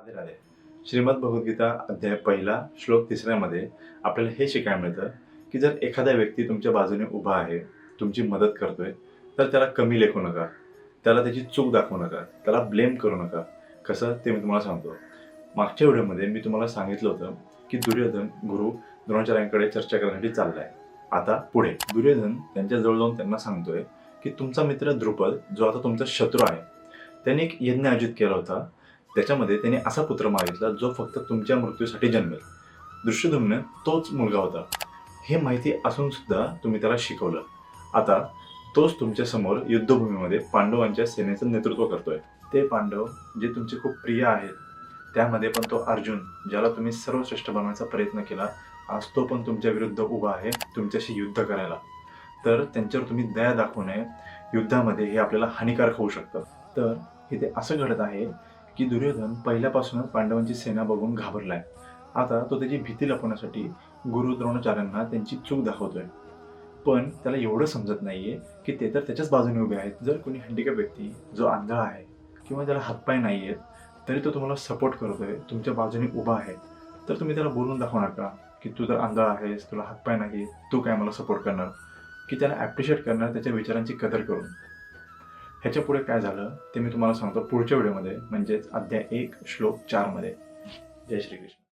राधे राधे. श्रीमद भगवद्गीता अध्याय पहिला श्लोक 3 मध्ये आपल्याला हे शिकायला मिळतं की जर एखादा व्यक्ती तुमच्या बाजूने उभा आहे, तुमची मदत करतोय, तर त्याला कमी लेखू नका. त्याला त्याची चूक दाखवू नका. त्याला ब्लेम करू नका. कसं ते मी तुम्हाला सांगतो. मागच्या व्हिडिओमध्ये मी तुम्हाला सांगितलं होतं की दुर्योधन गुरु द्रोणाचार्यांकडे चर्चा करण्यासाठी चाललाय. आता पुढे दुर्योधन त्यांच्या जवळ जाऊन त्यांना सांगतोय की तुमचा मित्र द्रुपद जो आता तुमचा शत्रू आहे, त्याने एक यज्ञ आयोजित केला होता. त्याच्यामध्ये त्याने असा पुत्र मागितला जो फक्त तुमच्या मृत्यूसाठी जन्मेल. दृष्टद्युम्न तोच मुलगा होता. हे माहिती असून सुद्धा तुम्ही त्याला शिकवलं. आता तोच तुमच्या समोर युद्धभूमीमध्ये पांडवांच्या सेनेचं नेतृत्व करतोय. ते पांडव जे तुमचे खूप प्रिय आहेत, त्यामध्ये पण तो अर्जुन ज्याला तुम्ही सर्वश्रेष्ठ बनवायचा प्रयत्न केला, आज तो पण तुमच्या विरुद्ध उभा आहे तुमच्याशी युद्ध करायला. तर त्यांच्यावर तुम्ही दया दाखवू नये. युद्धामध्ये हे आपल्याला हानिकारक होऊ शकतं. तर इथे असं घडत आहे की दुर्योधन पहिल्यापासूनच पांडवांची सेना बघून घाबरलाय. आता तो त्याची भीती लपवण्यासाठी गुरु द्रोणाचार्यांना त्यांची चूक दाखवतोय. पण त्याला एवढं समजत नाहीये की ते तर त्याच्याच बाजूने उभे आहेत. जर कोणी हँडिकॅप व्यक्ती जो आंधळा आहे किंवा ज्याला हातपाय नाही आहेत, तरी तो तुम्हाला सपोर्ट करतोय, तुमच्या बाजूने उभा आहे, तर तुम्ही त्याला बोलून दाखवू नका की तू तर आंधळा आहेस, तुला हातपाय नाही, तू काय मला सपोर्ट करणार. की त्याला ॲप्रिशिएट करणार, त्याच्या विचारांची कदर करून. ह्याच्या पुढे काय झालं ते मी तुम्हाला सांगतो पुढच्या व्हिडिओमध्ये, म्हणजेच अध्याय 1 श्लोक 4 मध्ये. जय श्रीकृष्ण.